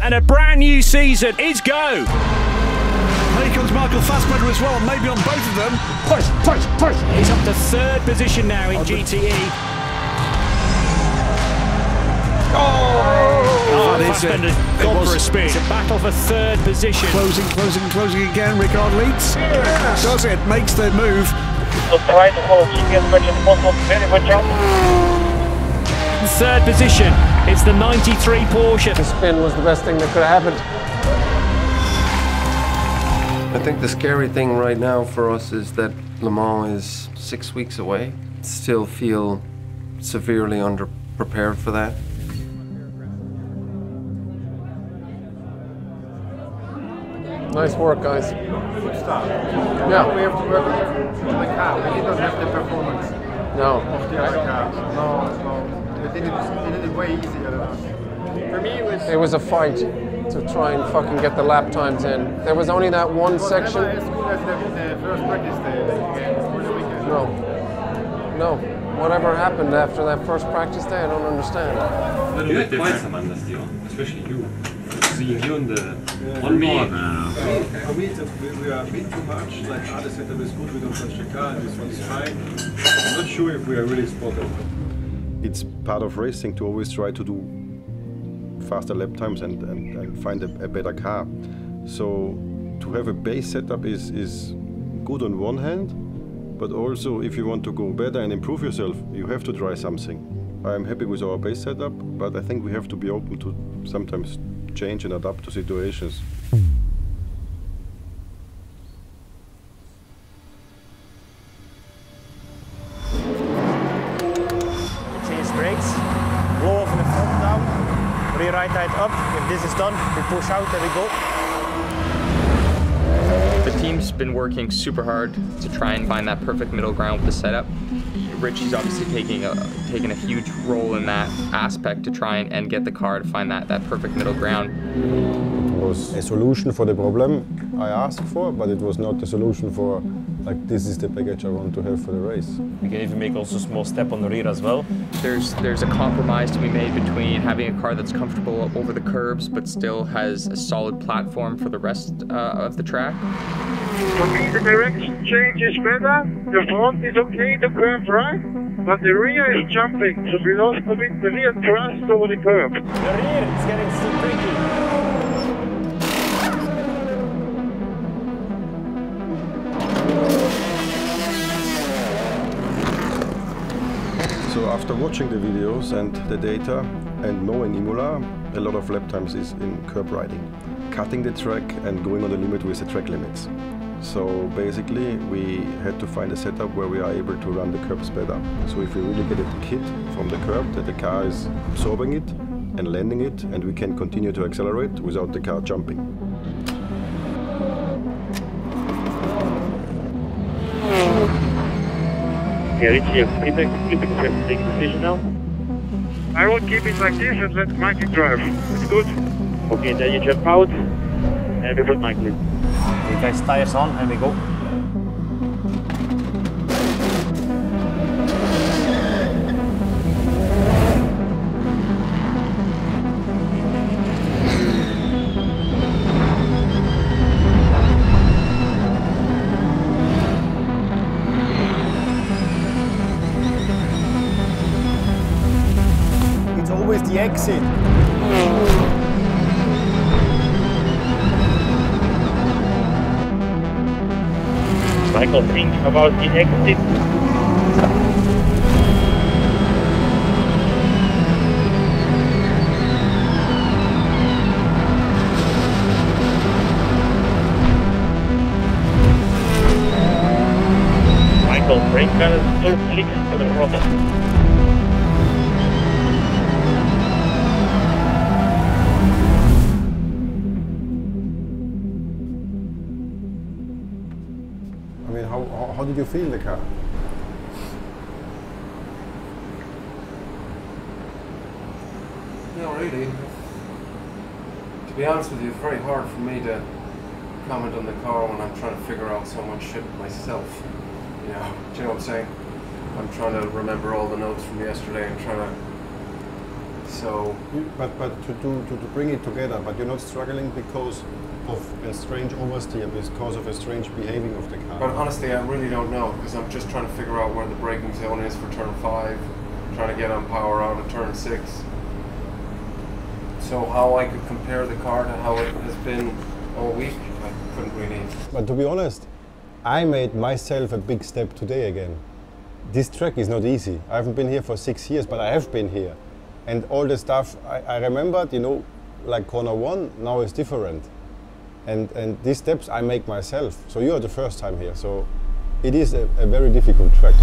and a brand new season is go. Here comes Michael Fassbender as well, maybe on both of them. Push, push, push. He's up to third position now in GTE. Oh, Fassbender's gone for a spin. It's a battle for third position. Closing again. Ricard leads. Yes. Does it? Makes the move. So try to follow GP as much as possible. Very good job. Third position. It's the 93 Porsche. The spin was the best thing that could have happened. I think the scary thing right now for us is that Le Mans is 6 weeks away. Still feel severely underprepared for that. Nice work, guys. Good start. Yeah. We have to work on the car. We did not have the performance of the other cars. No. They did it way easier than us. For me, it was a fight to try and fucking get the lap times in. There was only that one section. Never as good as the first practice day for the weekend. No. Whatever happened after that first practice day, I don't understand. A little bit different, especially you. Seeing you in the on me. For me, we are a bit too much. Like, the setup is good, we don't touch the car, and this one is fine. I'm not sure if we are really spot on. It's part of racing to always try to do faster lap times and find a better car. So to have a base setup is good on one hand, but also if you want to go better and improve yourself, you have to try something. I am happy with our base setup, but I think we have to be open to sometimes change and adapt to situations. Change brakes, blow off in the front down, rear right tire up. If this is done, we push out and we go. The team's been working super hard to try and find that perfect middle ground with the setup. Richie's obviously taking a huge role in that aspect to try and get the car to find that perfect middle ground. It was a solution for the problem I asked for, but it was not a solution for, like, this is the package I want to have for the race. We can even make also a small step on the rear as well. There's a compromise to be made between having a car that's comfortable over the curbs but still has a solid platform for the rest of the track. For me, the direction change is better. The front is okay, the curve right, but the rear is jumping, so we lost a bit the rear thrust over the curve. The rear is getting so tricky. So after watching the videos and the data and knowing Imola, a lot of lap times is in curb riding, cutting the track and going on the limit with the track limits. So basically we had to find a setup where we are able to run the curbs better. So if we really get it hit from the curb, that the car is absorbing it and landing it, and we can continue to accelerate without the car jumping. Yeah, Richie, keep it, take a decision now. I will keep it like this and let Mikey drive. It's good. Okay, then you jump out and we put Mikey in. Okay, guys, tires on and we go. It's always the exit. Michael, think about the exit. Michael, brake pedal still clicks to the throttle. I mean, how did you feel the car? No, really. To be honest with you, it's very hard for me to comment on the car when I'm trying to figure out so much shit myself. You know, do you know what I'm saying? I'm trying to remember all the notes from yesterday and trying to So, but to bring it together, but you're not struggling because of a strange oversteer, because of a strange behaving of the car. But honestly, I really don't know, because I'm just trying to figure out where the braking zone is for turn 5, trying to get on power out of turn 6. So how I could compare the car to how it has been all week, I couldn't really. But to be honest, I made myself a big step today again. This track is not easy. I haven't been here for 6 years, but I have been here. And all the stuff I remembered, you know, like corner 1, now is different. And these steps I make myself. So you are the first time here, so it is a very difficult track.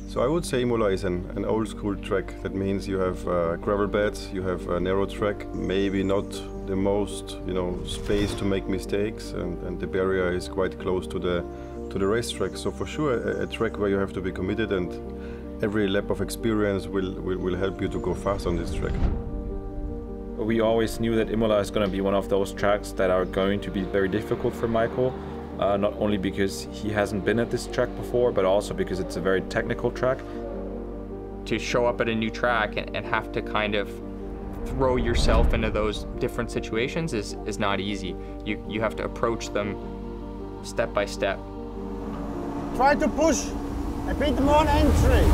So I would say Imola is an old school track. That means you have gravel beds, you have a narrow track, maybe not the most, you know, space to make mistakes, and the barrier is quite close to the racetrack. So for sure a track where you have to be committed, and every lap of experience will help you to go fast on this track. We always knew that Imola is going to be one of those tracks that are going to be very difficult for Michael. Not only because he hasn't been at this track before, but also because it's a very technical track. To show up at a new track and have to kind of throw yourself into those different situations is not easy. You have to approach them step by step. Try to push a bit more on entry.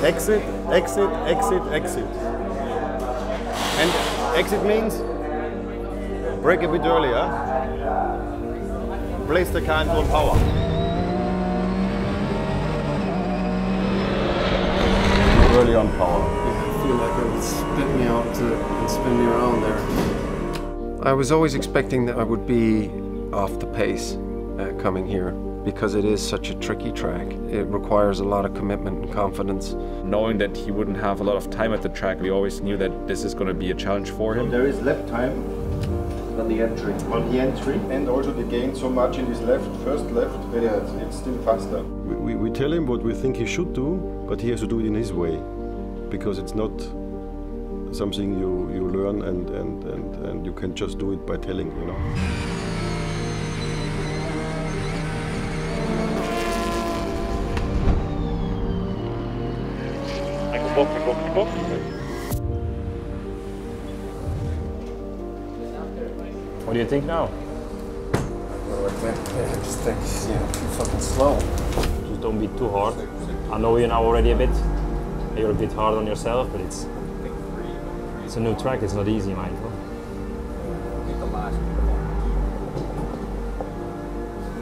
Exit, exit, exit, exit. And exit means brake a bit earlier, place the car in full power. Early on power. I feel like it would spit me out and spin me around there. I was always expecting that I would be off the pace coming here, because it is such a tricky track. It requires a lot of commitment and confidence. Knowing that he wouldn't have a lot of time at the track, we always knew that this is going to be a challenge for him. So there is lap time on the entry. And also the gain so much in his first left, it's still faster. We tell him what we think he should do, but he has to do it in his way, because it's not something you learn and you can just do it by telling, you know. Box. What do you think now? I just think, too fucking slow. Just don't be too hard. I know you're now already a bit. You're a bit hard on yourself, but it's a new track. It's not easy, Michael.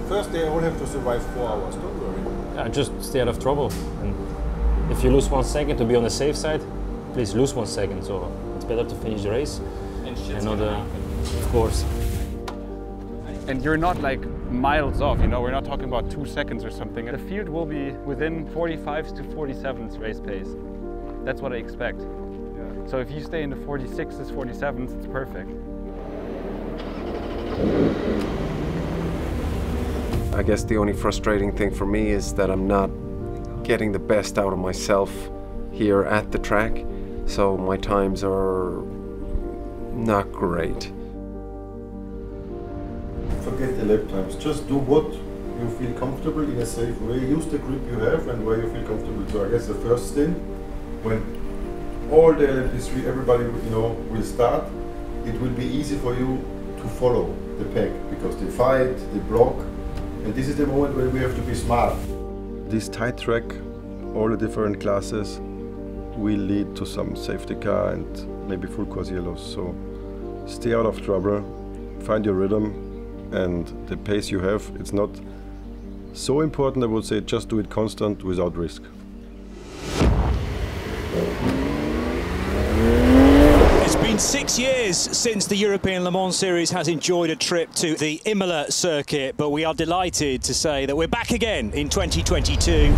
First they all have to survive 4 hours, don't worry. Yeah, just stay out of trouble. And if you lose 1 second to be on the safe side, please lose 1 second. So it's better to finish the race. And not, of course. And you're not like miles off, you know, we're not talking about 2 seconds or something. The field will be within 45s to 47s race pace. That's what I expect. Yeah. So if you stay in the 46s, 47s, it's perfect. I guess the only frustrating thing for me is that I'm not getting the best out of myself here at the track, so my times are not great. Forget the lap times, just do what you feel comfortable in a safe way. Use the grip you have and where you feel comfortable. So I guess the first stint, when all the LMP3, everybody will start, it will be easy for you to follow the pack, because they fight, they block, and this is the moment where we have to be smart. This tight track, all the different classes, will lead to some safety car and maybe full course yellows. So stay out of trouble, find your rhythm, and the pace you have, it's not so important. I would say just do it constant without risk. It's been 6 years since the European Le Mans Series has enjoyed a trip to the Imola circuit, but we are delighted to say that we're back again in 2022.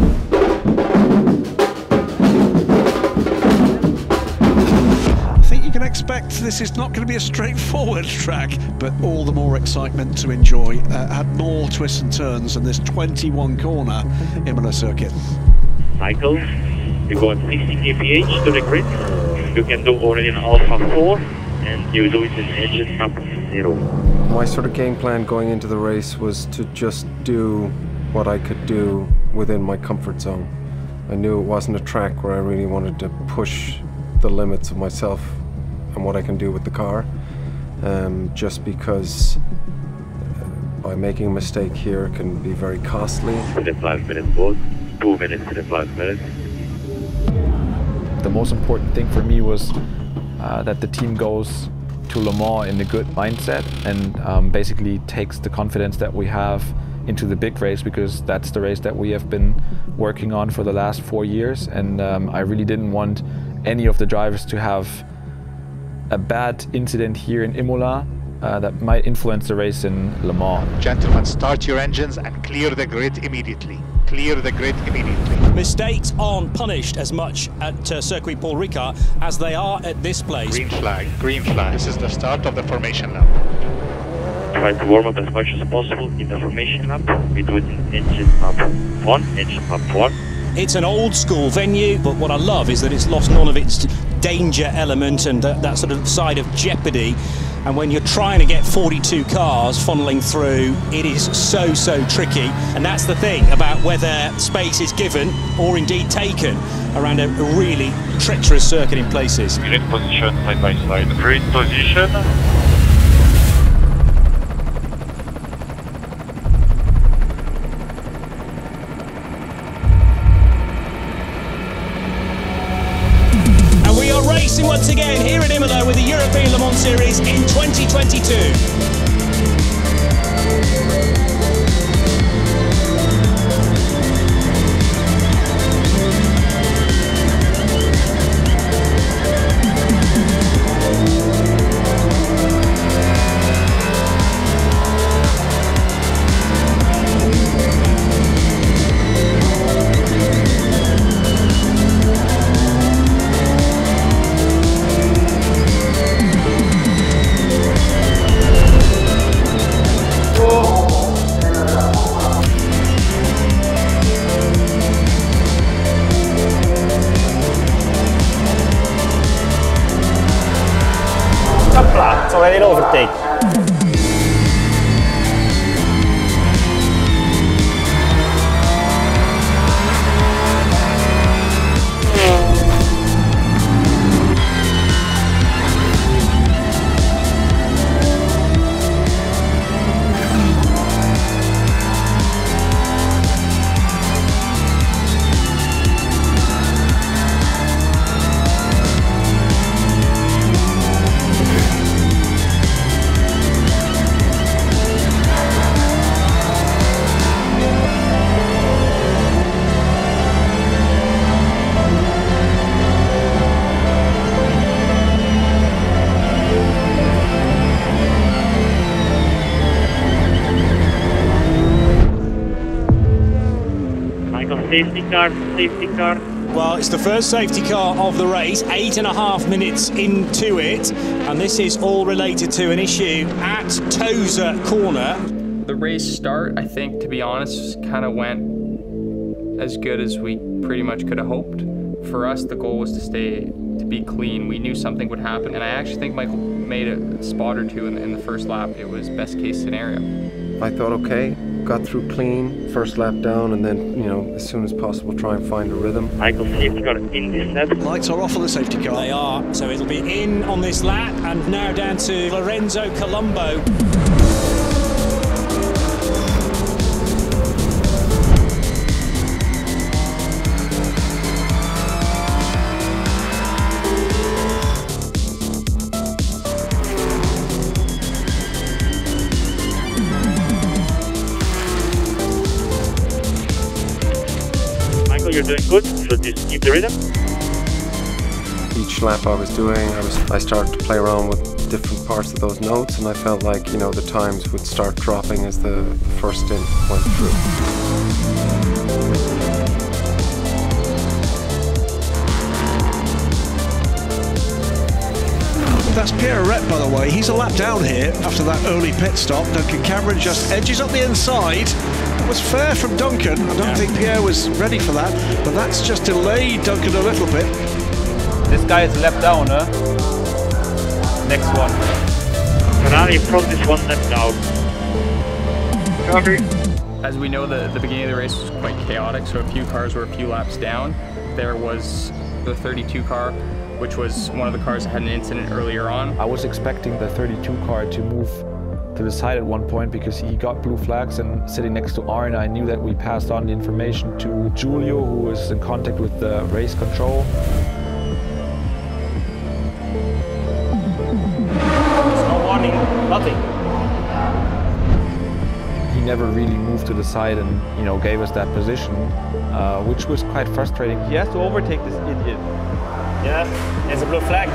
You can expect this is not going to be a straightforward track, but all the more excitement to enjoy. Had more twists and turns than this 21-corner Imola circuit. Michael, you go at 60 kph to the grid. You can do already an Alpha 4, and you do it in engine up 0. My sort of game plan going into the race was to just do what I could do within my comfort zone. I knew it wasn't a track where I really wanted to push the limits of myself and what I can do with the car, just because by making a mistake here can be very costly. Within 5 minutes both, 2 minutes within 5 minutes. The most important thing for me was that the team goes to Le Mans in a good mindset and basically takes the confidence that we have into the big race, because that's the race that we have been working on for the last 4 years, and I really didn't want any of the drivers to have a bad incident here in Imola that might influence the race in Le Mans. Gentlemen, start your engines and clear the grid immediately. Clear the grid immediately. Mistakes aren't punished as much at Circuit Paul Ricard as they are at this place. Green flag, green flag. This is the start of the formation lap. Try to warm up as much as possible in the formation lap. We do it in engine up 1, engine up 1. It's an old school venue, but what I love is that it's lost none of its danger element and that sort of side of jeopardy. And when you're trying to get 42 cars funneling through, it is so tricky. And that's the thing about whether space is given or indeed taken around a really treacherous circuit in places. Grid position side by side. Grid position. Racing once again here at Imola with the European Le Mans Series in 2022. Already an overtake. Safety car, safety car. Well, it's the first safety car of the race, 8.5 minutes into it, and this is all related to an issue at Tosa Corner. The race start, I think, to be honest, kind of went as good as we pretty much could have hoped. For us, the goal was to be clean. We knew something would happen, and I actually think Michael made a spot or two in the first lap. It was best case scenario. I thought, okay, got through clean, first lap down, and then, you know, as soon as possible try and find a rhythm. Michael, safety car in this lap. Lights are off on the safety car. They are, so it'll be in on this lap, and now down to Lorenzo Colombo. You're doing good, so just keep the rhythm. Each lap I was doing, I started to play around with different parts of those notes, and I felt like, you know, the times would start dropping as the first stint went through. That's Pierre Arret, by the way. He's a lap down here after that early pit stop. Duncan Cameron just edges up the inside. That was fair from Duncan. I don't think Pierre was ready for that, but that's just delayed Duncan a little bit. This guy is a lap down, huh? Next one. Ferrari from this one lap down. Copy. As we know, the beginning of the race was quite chaotic, so a few cars were a few laps down. There was the 32 car, which was one of the cars that had an incident earlier on. I was expecting the 32 car to move to the side at one point because he got blue flags, and sitting next to Arne, I knew that we passed on the information to Giulio, who was in contact with the race control. There's no warning, nothing. He never really moved to the side and, you know, gave us that position, which was quite frustrating. He has to overtake this idiot. Yeah, there's a blue flag.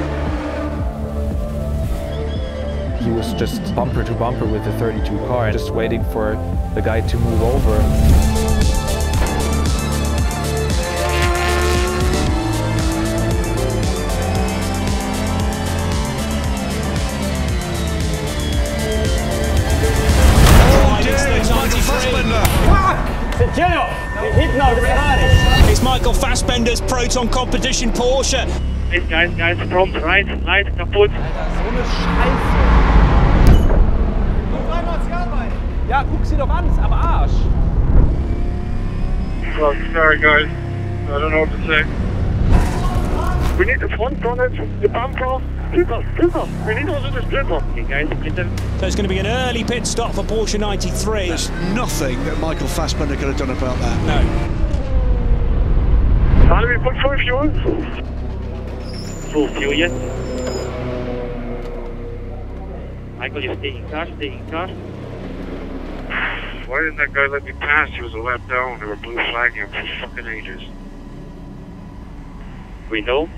He was just bumper to bumper with the 32 car, just waiting for the guy to move over. It's Michael Fassbender's Proton Competition Porsche. Hey guys, front, right, kaputt. So eine Scheiße. Ja, guck sie doch an, ist am Arsch. Well, sorry guys, I don't know what to say. We need the front bonnet, the bumper, splitter. We need also the splitter. Okay guys, splitter. So it's going to be an early pit stop for Porsche 93. There's nothing that Michael Fassbender could have done about that. No. How do we put full fuel? Full fuel yet? Michael, you're staying car. Why didn't that guy let me pass? He was a lap down. They were blue flagging him for fucking ages. We know.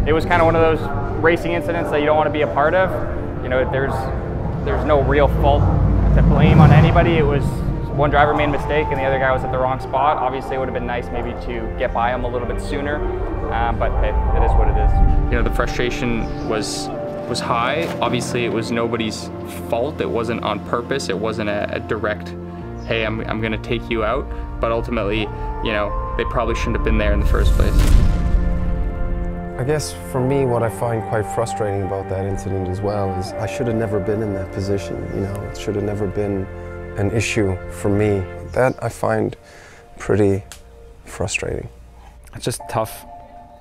It was kind of one of those racing incidents that you don't want to be a part of. You know, there's no real fault to blame on anybody. It was one driver made a mistake and the other guy was at the wrong spot. Obviously, it would have been nice maybe to get by him a little bit sooner, but hey, it is what it is. You know, the frustration was high. Obviously, it was nobody's fault. It wasn't on purpose. It wasn't a direct, hey, I'm going to take you out. But ultimately, you know, they probably shouldn't have been there in the first place. I guess for me, what I find quite frustrating about that incident as well is I should have never been in that position. You know, it should have never been an issue for me. That I find pretty frustrating. It's just tough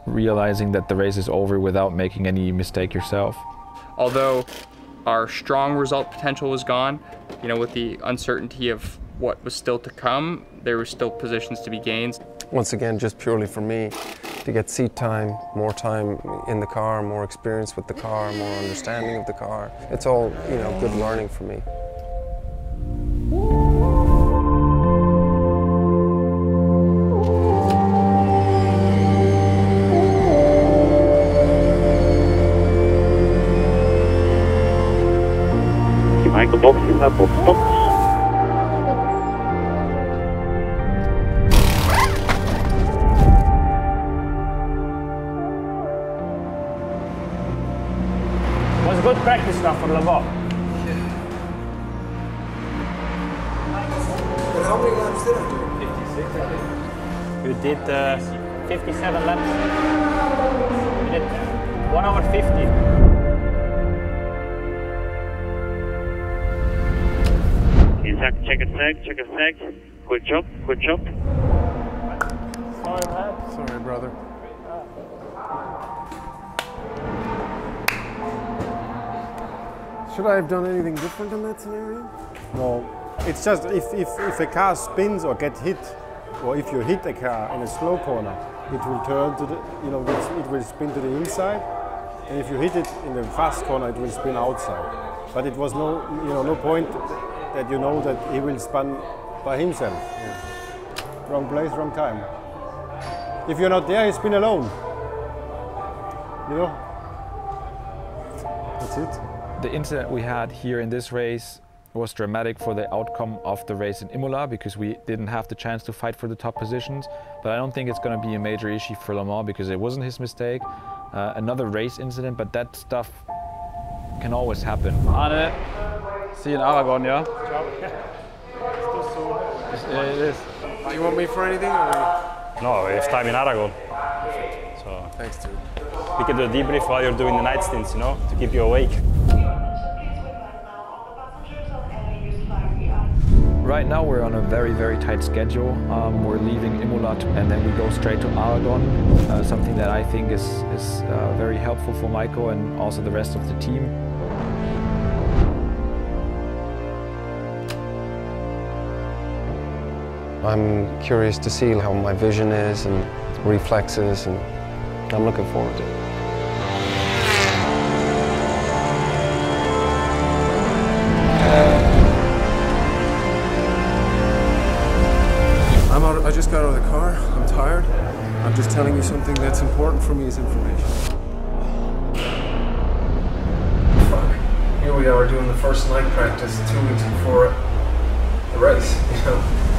realizing that the race is over without making any mistake yourself. Although our strong result potential was gone, you know, with the uncertainty of what was still to come, there were still positions to be gained. Once again, just purely for me, to get seat time, more time in the car, more experience with the car, more understanding of the car. It's all, you know, good learning for me. Michael, box. Good practice stuff for Le Mans. And how many laps did I do? 56, I think. You did 57 laps. You did 1 hour 50. Check a sec. Quick chop. Sorry, brother. Should I have done anything different in that scenario? No, it's just if a car spins or get hit, or if you hit a car in a slow corner, it will turn to the, you know, it will spin to the inside, and if you hit it in the fast corner, it will spin outside. But it was no, you know, no point that you know that he will spin by himself. Yeah. Wrong place, wrong time. If you're not there, he spin alone. You know. That's it. The incident we had here in this race was dramatic for the outcome of the race in Imola because we didn't have the chance to fight for the top positions. But I don't think it's going to be a major issue for Le Mans because it wasn't his mistake. Another race incident, but that stuff can always happen. Arne, see you in Aragon, yeah? Ciao. Yeah, it is. You want me for anything? Or? No, we have time in Aragon. So thanks, dude. We can do a debrief while you're doing the night stints, you know, to keep you awake. Right now we're on a very, very tight schedule. We're leaving Imola and then we go straight to Aragon, something that I think is very helpful for Michael and also the rest of the team. I'm curious to see how my vision is and reflexes, and I'm looking forward to it. I just got out of the car. I'm tired. I'm just telling you something that's important for me as information. Fuck. Here we are doing the first night practice 2 weeks before the race, you know.